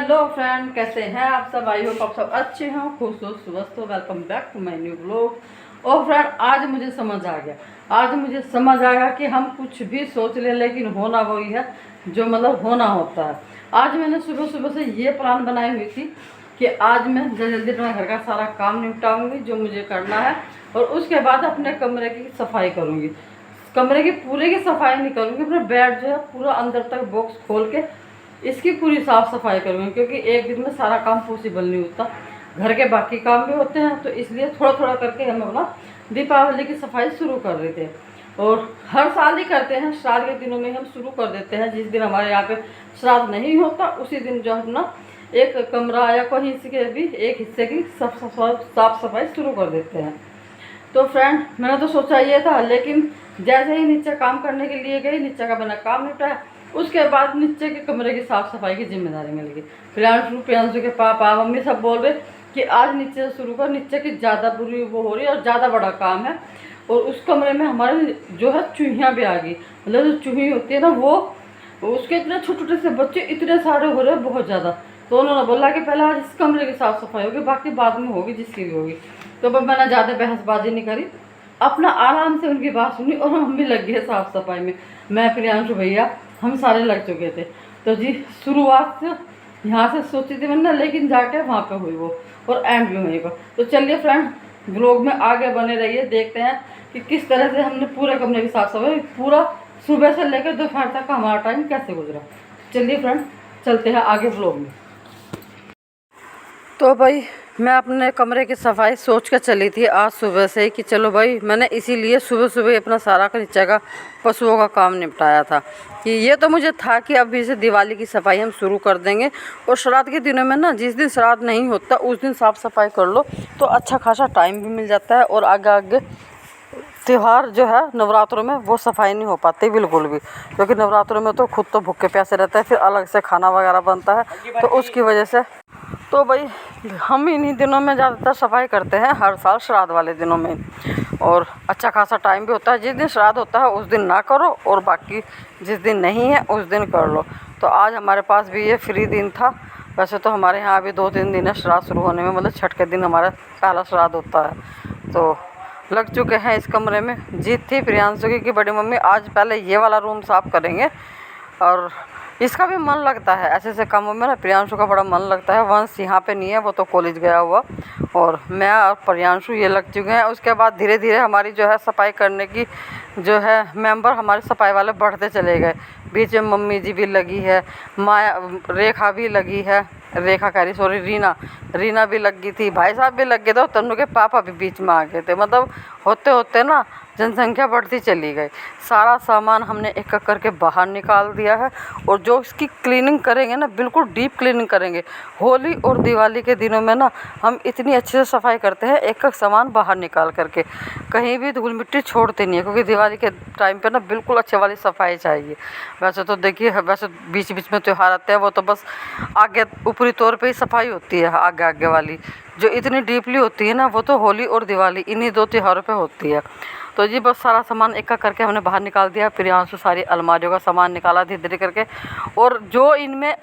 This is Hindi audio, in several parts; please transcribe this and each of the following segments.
हेलो फ्रेंड, कैसे हैं आप सब। आई होप आप सब अच्छे हों, खुश हो, स्वस्थ हो। Welcome back to my new blog. और फ्रेंड, आज मुझे समझ आ गया। आज मुझे समझ आया कि हम कुछ भी सोच लें लेकिन होना वही है जो मतलब होना होता है। आज मैंने सुबह सुबह से ये प्लान बनाई हुई थी कि आज मैं जल्दी अपने घर का सारा काम निपटाऊंगी जो मुझे करना है, और उसके बाद अपने कमरे की सफाई करूँगी। कमरे की पूरे की सफाई नहीं करूँगी, अपना बेड जो है पूरा अंदर तक बॉक्स खोल के इसकी पूरी साफ़ सफाई करूँगी, क्योंकि एक दिन में सारा काम पॉसिबल नहीं होता। घर के बाकी काम भी होते हैं, तो इसलिए थोड़ा थोड़ा करके हम अपना दीपावली की सफाई शुरू कर रहे थे। और हर साल ही करते हैं, श्राद्ध के दिनों में हम शुरू कर देते हैं। जिस दिन हमारे यहाँ पे श्राद्ध नहीं होता उसी दिन जो अपना एक कमरा या कहीं के भी एक हिस्से की साफ सफाई शुरू कर देते हैं। तो फ्रेंड, मैंने तो सोचा ये था, लेकिन जैसे ही नीचे काम करने के लिए गई, नीचे का मैंने काम निपटाया, उसके बाद नीचे के कमरे की साफ़ सफाई की जिम्मेदारी मिल गई। प्रियांशु के पापा मम्मी सब बोल रहे कि आज नीचे से शुरू कर, नीचे की ज़्यादा बुरी वो हो रही है और ज़्यादा बड़ा काम है। और उस कमरे में हमारे जो है चूहियाँ भी आ गई, मतलब जो चूही होती है ना, वो उसके इतने छोटे छोटे से बच्चे इतने सारे हो रहे हैं, बहुत ज़्यादा। तो उन्होंने बोला कि पहले आज इस कमरे की साफ़ सफाई होगी, बाकी बाद में होगी जिसकी भी होगी। तो अब मैंने ज़्यादा बहसबाजी नहीं करी, अपना आराम से उनकी बात सुनी और हम भी लग गए साफ़ सफाई में। मैं, प्रियांशु भैया, हम सारे लग चुके थे। तो जी, शुरुआत से यहाँ से सोची थी मैंने, लेकिन जाके वहाँ पे हुई वो, और एंड भी वहीं पर। तो चलिए फ्रेंड, ब्लॉग में आगे बने रहिए, देखते हैं कि किस तरह से हमने पूरे कमरे की साफ सफाई पूरा सुबह से लेकर दोपहर तक का हमारा टाइम कैसे गुजरा। चलिए फ्रेंड, चलते हैं आगे ब्लॉग में। तो भाई, मैं अपने कमरे की सफाई सोच कर चली थी आज सुबह से ही कि चलो भाई, मैंने इसीलिए सुबह सुबह अपना सारा नीचे का पशुओं का काम निपटाया था कि ये तो मुझे था कि अभी से दिवाली की सफाई हम शुरू कर देंगे। और श्राद्ध के दिनों में ना, जिस दिन श्राद्ध नहीं होता उस दिन साफ़ सफाई कर लो तो अच्छा खासा टाइम भी मिल जाता है। और आगे आगे त्यौहार जो है नवरात्रों में वो सफाई नहीं हो पाती बिल्कुल भी, क्योंकि नवरात्रों में तो खुद तो भूखे प्यासे रहते हैं, फिर अलग से खाना वगैरह बनता है, तो उसकी वजह से तो भाई हम इन्हीं दिनों में ज़्यादातर सफाई करते हैं, हर साल श्राद्ध वाले दिनों में। और अच्छा खासा टाइम भी होता है, जिस दिन श्राद्ध होता है उस दिन ना करो, और बाकी जिस दिन नहीं है उस दिन कर लो। तो आज हमारे पास भी ये फ्री दिन था। वैसे तो हमारे यहाँ अभी 2-3 दिन है श्राद्ध शुरू होने में, मतलब छठ के दिन हमारा पहला श्राद्ध होता है। तो लग चुके हैं इस कमरे में। जीत थी प्रियांशु की बड़ी मम्मी आज पहले ये वाला रूम साफ़ करेंगे, और इसका भी मन लगता है ऐसे ऐसे कामों में ना। प्रियांशु का बड़ा मन लगता है, वंश यहाँ पे नहीं है, वो तो कॉलेज गया हुआ, और मैं और प्रियांशु ये लग चुके हैं। उसके बाद धीरे धीरे हमारी जो है सफाई करने की जो है मेंबर हमारे सफाई वाले बढ़ते चले गए। बीच में मम्मी जी भी लगी है, माया रेखा भी लगी है, रेखा कह रही सॉरी रीना भी लग गई थी, भाई साहब भी लग गए थे, और तन्नू के पापा भी बीच में आ गए थे। मतलब होते होते ना जनसंख्या बढ़ती चली गई। सारा सामान हमने एक एक करके बाहर निकाल दिया है, और जो इसकी क्लीनिंग करेंगे ना, बिल्कुल डीप क्लीनिंग करेंगे। होली और दिवाली के दिनों में ना हम इतनी अच्छे से सफाई करते हैं, एक एक सामान बाहर निकाल करके, कहीं भी धूल मिट्टी छोड़ते नहीं है, क्योंकि दिवाली के टाइम पे ना बिल्कुल अच्छे वाली सफाई चाहिए। वैसे तो देखिए, वैसे बीच बीच में त्यौहार आते हैं, वो तो बस आगे ऊपरी तौर पे ही सफाई होती है, आगे आगे वाली जो इतनी डीपली होती है ना, वो तो होली और दिवाली इन्हीं 2 त्योहारों पे होती है। तो जी बस सारा सामान एक एक करके हमने बाहर निकाल दिया। प्रियांशु सारी अलमारियों का सामान निकाला धीरे धीरे करके, और जो इनमें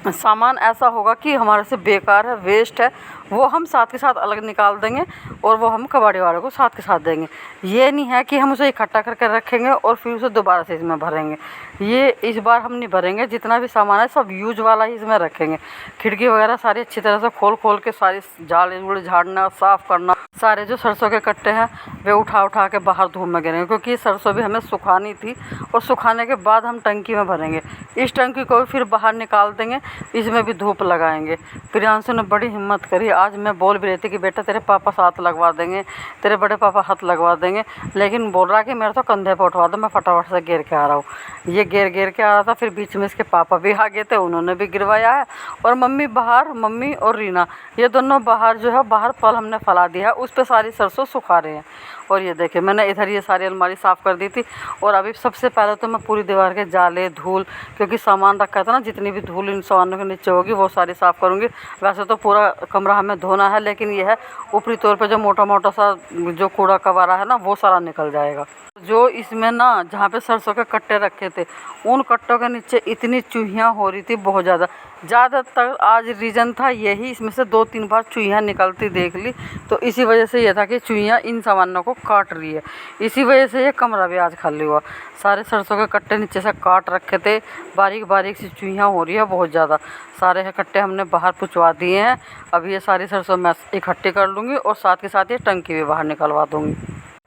सामान ऐसा होगा कि हमारे से बेकार है, वेस्ट है, वो हम साथ के साथ अलग निकाल देंगे, और वो हम कबाड़ी वालों को साथ के साथ देंगे। ये नहीं है कि हम उसे इकट्ठा करके रखेंगे और फिर उसे दोबारा से इसमें भरेंगे। ये इस बार हम नहीं भरेंगे, जितना भी सामान है सब यूज वाला ही इसमें रखेंगे। खिड़की वगैरह सारी अच्छी तरह से खोल के सारी झाड़ना, साफ़ करना। सारे जो सरसों के कट्टे हैं वे उठा के बाहर धूप में गिरेंगे, क्योंकि सरसों भी हमें सुखानी थी, और सुखाने के बाद हम टंकी में भरेंगे। इस टंकी को भी फिर बाहर निकाल देंगे, इसमें भी धूप लगाएंगे। प्रियांशु ने बड़ी हिम्मत करी, आज मैं बोल भी रही थी कि बेटा तेरे पापा हाथ लगवा देंगे, तेरे बड़े पापा हाथ लगवा देंगे, लेकिन बोल रहा कि मेरे तो कंधे पर उठवा दो, मैं फटाफट से गिर के आ रहा हूँ। ये गिर के आ रहा था, फिर बीच में इसके पापा भी आ गए थे, उन्होंने भी गिरवाया है। और मम्मी और रीना ये दोनों बाहर जो है बाहर फल हमने फैला दिया है, उस पर सारी सरसों सुखा रहे हैं। और ये देखिए, मैंने इधर ये सारी अलमारी साफ़ कर दी थी, और अभी सबसे पहले तो मैं पूरी दीवार के जाले धूल, क्योंकि सामान रखा था ना, जितनी भी धूल इन सामानों के नीचे होगी वो सारी साफ़ करूँगी। वैसे तो पूरा कमरा हमें धोना है, लेकिन यह है ऊपरी तौर पे जो मोटा मोटा सा जो कूड़ा कबाड़ा है ना, वो सारा निकल जाएगा। जो इसमें ना जहाँ पे सरसों के कट्टे रखे थे, उन कट्टों के नीचे इतनी चूहियाँ हो रही थी बहुत ज़्यादा। ज़्यादातर आज रीज़न था यही, इसमें से 2-3 बार चूहियाँ निकलती देख ली, तो इसी वजह से ये था कि चूहियाँ इन सामानों को काट रही है। इसी वजह से ये कमरा भी आज खाली हुआ। सारे सरसों के कट्टे नीचे से काट रखे थे, बारीक बारीक सी चूहियाँ हो रही है बहुत ज़्यादा। सारे कट्टे हमने बाहर पुचवा दिए हैं। अब ये सारी सरसों मैं इकट्ठी कर लूँगी और साथ के साथ ये टंकी भी बाहर निकलवा दूँगी।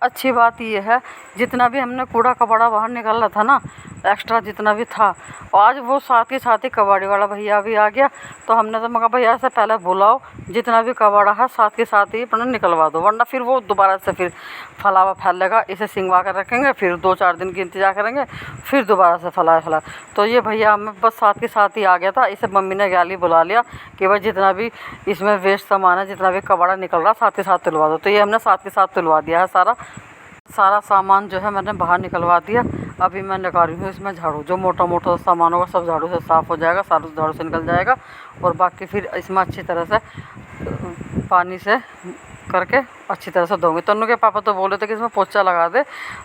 अच्छी बात ये है, जितना भी हमने कूड़ा कबाड़ा बाहर निकाला था ना, एक्स्ट्रा जितना भी था, आज वो साथ के साथ ही कबाड़ी वाला भैया भी आ गया। तो हमने तो मगा भैया से पहले बुलाओ, जितना भी कबाड़ा है साथ के साथ ही अपना निकलवा दो, वरना फिर वो दोबारा से फिर फैलावा फैलेगा। इसे सिंगवा कर रखेंगे, फिर 2-4 दिन की इंतजार करेंगे, फिर दोबारा से फैला। तो ये भैया हमें बस साथ के साथ ही आ गया था। इसे मम्मी ने गाली बुला लिया कि भाई जितना भी इसमें वेस्ट सामान है, जितना भी कबाड़ा निकल रहा साथ के साथ तुलवा दो। तो ये हमने साथ के साथ तुलवा दिया है। सारा सामान जो है मैंने बाहर निकलवा दिया। अभी मैं लगा रही हूँ इसमें झाड़ू, जो मोटा मोटा सामान होगा सब झाड़ू से साफ़ हो जाएगा, सारा झाड़ू से निकल जाएगा। और बाकी फिर इसमें अच्छी तरह से पानी से करके अच्छी तरह से धोंगे। तन्नू के पापा तो बोले थे कि इसमें पोछा लगा दे,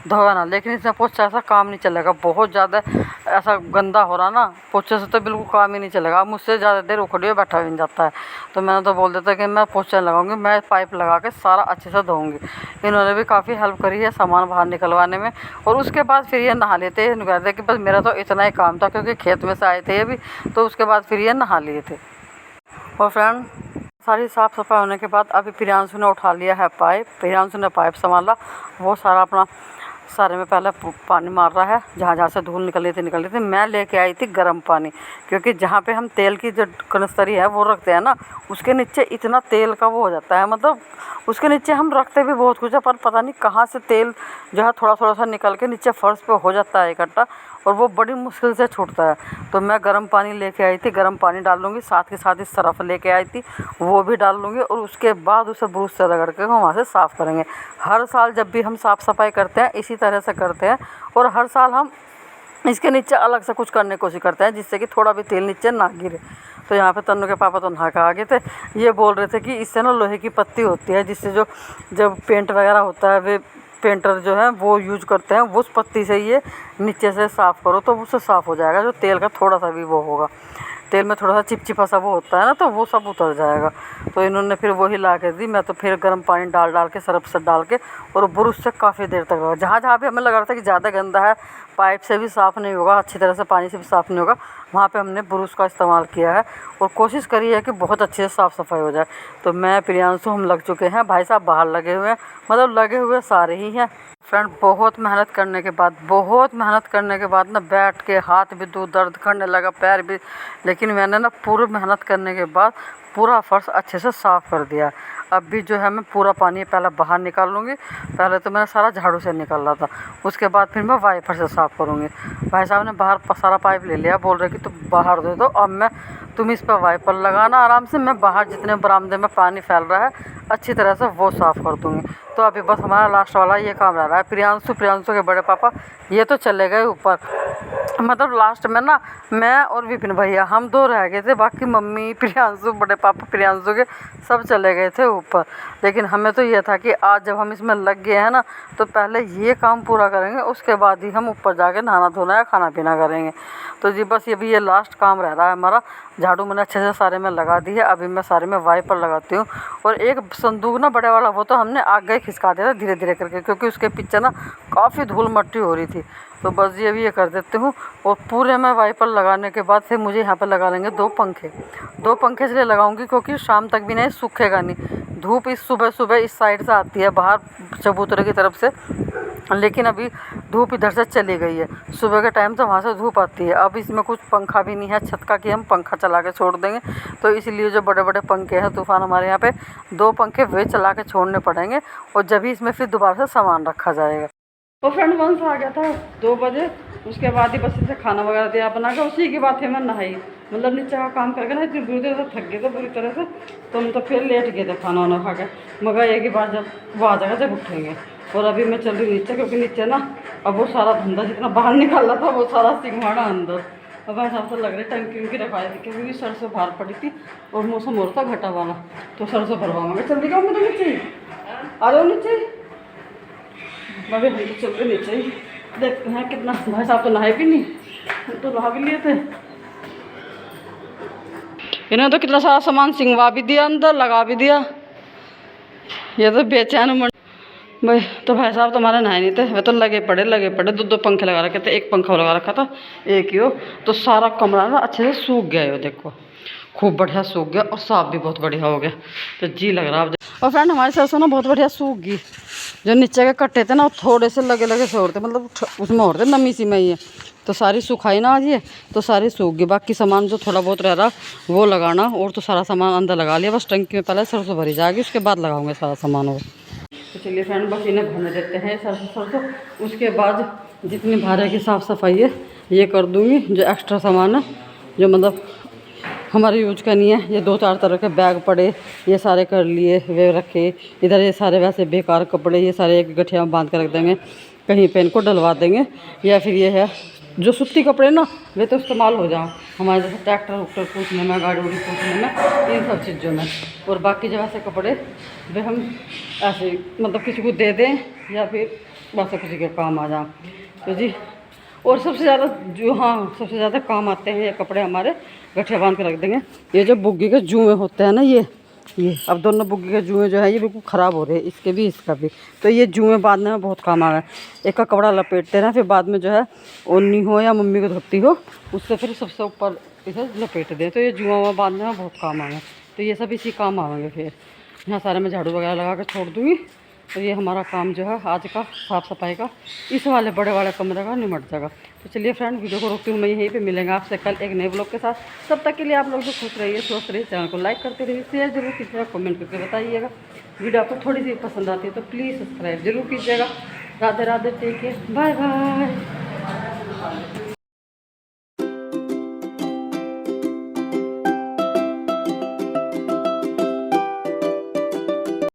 धोया ना, लेकिन इसमें पोछा ऐसा काम नहीं चलेगा, बहुत ज़्यादा ऐसा गंदा हो रहा ना, पोछे से तो बिल्कुल काम ही नहीं चलेगा। मुझसे ज़्यादा देर उखड़ी हुई बैठा भी नहीं जाता है। तो मैंने तो बोल देता कि मैं पोछा लगाऊंगी, मैं पाइप लगा के सारा अच्छे से धोऊंगी। इन्होंने भी काफ़ी हेल्प करी है सामान बाहर निकलवाने में। और उसके बाद फिर ये नहा लेते हैं, कहते कि बस मेरा तो इतना ही काम था, क्योंकि खेत में से आए थे ये भी, तो उसके बाद फिर ये नहा लिए थे। और फ्रेंड, सारी साफ़ सफाई होने के बाद अभी प्रियांशु ने उठा लिया है पाइप। प्रियांशु ने पाइप संभाला, वो सारा अपना सारे में पहले पानी मार रहा है, जहाँ जहाँ से धूल निकली थी। मैं लेके आई थी गर्म पानी, क्योंकि जहाँ पे हम तेल की जो कनस्तरी है वो रखते हैं ना, उसके नीचे इतना तेल का वो हो जाता है, मतलब उसके नीचे हम रखते भी बहुत कुछ है, पर पता नहीं कहाँ से तेल जो है थोड़ा थोड़ा सा निकल के नीचे फर्श पे हो जाता है इकट्ठा, और वो बड़ी मुश्किल से छूटता है। तो मैं गर्म पानी लेके आई थी, गर्म पानी डाल लूँगी, साथ के साथ ही सरफ लेके आई थी, वो भी डाल लूँगी, और उसके बाद उसे ब्रश से रगड़ के वहाँ से साफ़ करेंगे। हर साल जब भी हम साफ़ सफाई करते हैं इसी तरह से करते हैं, और हर साल हम इसके नीचे अलग से कुछ करने की कोशिश करते हैं, जिससे कि थोड़ा भी तेल नीचे ना गिरे। तो यहाँ पे तन्नू के पापा तो नहा के आ गए थे। ये बोल रहे थे कि इससे ना लोहे की पत्ती होती है, जिससे जो जब पेंट वगैरह होता है, वे पेंटर जो है वो यूज करते हैं, उस पत्ती से ये नीचे से साफ़ करो तो उससे साफ़ हो जाएगा। जो तेल का थोड़ा सा भी वो होगा, तेल में थोड़ा सा चिपचिपा सा वो होता है ना, तो वो सब उतर जाएगा। तो इन्होंने फिर वही ला के दी। मैं तो फिर गर्म पानी डाल के सरफ से डाल के और ब्रश से काफ़ी देर तक लगा। जहाँ जहाँ भी हमें लग रहा था कि ज़्यादा गंदा है, पाइप से भी साफ़ नहीं होगा, अच्छी तरह से पानी से भी साफ़ नहीं होगा, वहाँ पे हमने ब्रश का इस्तेमाल किया है और कोशिश करी है कि बहुत अच्छे से साफ़ सफाई हो जाए। तो मैं प्रियांशु हम लग चुके हैं, भाई साहब बाहर लगे हुए हैं, मतलब लगे हुए सारे ही हैं। फ्रेंड, बहुत मेहनत करने के बाद ना बैठ के हाथ भी दर्द करने लगा, पैर भी, लेकिन मैंने ना पूरी मेहनत करने के बाद पूरा फर्श अच्छे से साफ़ कर दिया। अब भी जो है मैं पूरा पानी पहले बाहर निकाल लूँगी। पहले तो मैंने सारा झाड़ू से निकाला था, उसके बाद फिर मैं वाइपर से साफ़ करूँगी। भाई साहब ने बाहर सारा पाइप ले लिया, बोल रहे कि तुम बाहर दे दो, अब तुम इस पर वाइपर लगाना आराम से, मैं बाहर जितने बरामदे में पानी फैल रहा है अच्छी तरह से वो साफ़ कर दूँगी। तो अभी बस हमारा लास्ट वाला ये काम रह रहा है। प्रियांशु के बड़े पापा ये तो चले गए ऊपर, मतलब लास्ट में ना मैं और विपिन भैया हम दो रह गए थे, बाकी मम्मी, प्रियांशु, बड़े पापा प्रियांशु के सब चले गए थे ऊपर। लेकिन हमें तो ये था कि आज जब हम इसमें लग गए हैं ना, तो पहले ये काम पूरा करेंगे, उसके बाद ही हम ऊपर जाके नहाना धोना या खाना पीना करेंगे। तो जी बस ये लास्ट काम रह रहा है हमारा। झाड़ू मैंने अच्छे से सारे में लगा दी है, अभी मैं सारे में वाइपर लगाती हूँ। और एक संदूक ना बड़े वाला, वो तो हमने आगे खिसका दिया था धीरे धीरे करके, क्योंकि उसके पीछे ना काफ़ी धूल मट्टी हो रही थी। तो बस ये भी ये कर देती हूँ। और पूरे में वाइपर लगाने के बाद फिर मुझे यहाँ पर लगा लेंगे 2 पंखे। 2 पंखे इसलिए लगाऊंगी क्योंकि शाम तक भी नहीं सूखेगा नहीं। धूप इस सुबह इस साइड से आती है बाहर चबूतरे की तरफ से, लेकिन अभी धूप इधर से चली गई है। सुबह के टाइम तो वहाँ से धूप आती है। अब इसमें कुछ पंखा भी नहीं है छत का कि हम पंखा चला के छोड़ देंगे, तो इसलिए जो बड़े बड़े पंखे हैं तूफ़ान हमारे यहाँ पे 2 पंखे वे चला के छोड़ने पड़ेंगे, और जब भी इसमें फिर दोबारा से सामान रखा जाएगा। तो फ्रेंड वंश आ गया था 2 बजे, उसके बाद ही बस इसे खाना वगैरह दिया बना के, उसी के बाद फिर मैं नहाई, मतलब नीचे का काम करके ना इतनी बुरी तरह से थक गए थे बुरी तरह से। तो हम तो फिर लेट गए थे खाना वाना खा के, मगर एक ही बार जब वो आ जाएगा जब उठेंगे। और अभी मैं चल रही नीचे, क्योंकि नीचे ना अब वो सारा धंधा जितना बाहर निकाला था वो सारा सिंघाड़ा अंदर। अब ऐसा से लग रहा है टंकी उनकी रखवाई थी, क्योंकि सरसों बाहर पड़ी थी और मौसम हो रहा था घटा वाला, तो सरसों भरवाऊँगा। जल्दी जाओ, मुझे नीचे आ जाओ, नीचे मैं भी चल रही नीचे ही। देखते हैं कितना, भाई साहब तो नहाए भी नहीं, हम तो नहा भी लिए थे। इन्होंने तो कितना सारा सामान सिंगवा भी दिया, अंदर लगा भी दिया। ये तो बेचैन मन भाई। तो भाई साहब तुम्हारे नहाए नहीं थे, वे तो लगे पड़े दो पंखे लगा रखे थे, एक पंखा लगा रखा था, एक ही हो। तो सारा कमरा ना अच्छे से सूख गया है, देखो खूब बढ़िया सूख गया और साफ भी बहुत बढ़िया हो गया। तो जी लग रहा है। और फ्रेंड हमारी सरसों ना बहुत बढ़िया सूख गई। जो नीचे के कट्टे थे ना वो थोड़े से लगे से और थे, मतलब उसमें और थे नमी सी में ही है। तो सारी सुखाई ना आज ये, तो सारी सूख गई। बाकी सामान जो थोड़ा बहुत रह रहा वो लगाना, और तो सारा सामान अंदर लगा लिया। बस टंकी में पहले सरसों भरी जाएगी, उसके बाद लगाऊंगे सारा सामान। और तो चलिए फ्रेंड बस इन्हें भरने देते हैं सरसों। उसके बाद जितनी भारे की साफ़ सफाई है ये कर दूँगी। जो एक्स्ट्रा सामान है जो मतलब हमारे यूज का नहीं है, ये 2-4 तरह के बैग पड़े, ये सारे कर लिए वे रखे। इधर ये सारे वैसे बेकार कपड़े, ये सारे एक गठिया में बांध कर रख देंगे, कहीं पे इनको डलवा देंगे। या फिर ये है जो सूती कपड़े ना वे तो इस्तेमाल हो जाओ हमारे जैसे ट्रैक्टर वुक्टर पूछने में, गाड़ी उड़ी पूछने में, इन सब चीज़ों में। और बाकी जो ऐसे कपड़े वे हम ऐसे मतलब किसी को दे दें या फिर बस किसी के काम आ जाओ। तो जी और सबसे ज़्यादा जो सबसे ज़्यादा काम आते हैं ये कपड़े हमारे, गठिया बांध के रख देंगे। ये जो बुग्गी के जुएँ होते हैं ना, ये अब दोनों बुग्गी के जुएँ जो है ये बिल्कुल ख़राब हो रहे हैं, इसके भी इसका भी। तो ये जुएँ बांधने में बहुत काम आ रहा है। एक का कपड़ा लपेटते रहें, फिर बाद में जो है ओढ़नी हो या मम्मी को धोती हो उससे फिर सबसे ऊपर इसे लपेट दें। तो ये जुआ बांधने में बहुत काम आएंगे। तो ये सब इसी काम आएंगे। फिर यहाँ सारे मैं झाड़ू वगैरह लगा कर छोड़ दूँगी। तो ये हमारा काम जो है आज का साफ़ सफाई का इस वाले बड़े वाले कमरे का निमट जाएगा। तो चलिए फ्रेंड वीडियो को रोकती हूँ मैं यहीं पे, मिलेंगे आपसे कल एक नए ब्लॉग के साथ। तब तक के लिए आप लोग जो खुश रहिए, स्वस्थ रहिए, चैनल को लाइक करते रहिए, शेयर जरूर कीजिएगा, कमेंट करके बताइएगा। वीडियो आपको थोड़ी सी पसंद आती है तो प्लीज़ सब्सक्राइब जरूर कीजिएगा। Radhe Radhe, take care, bye bye.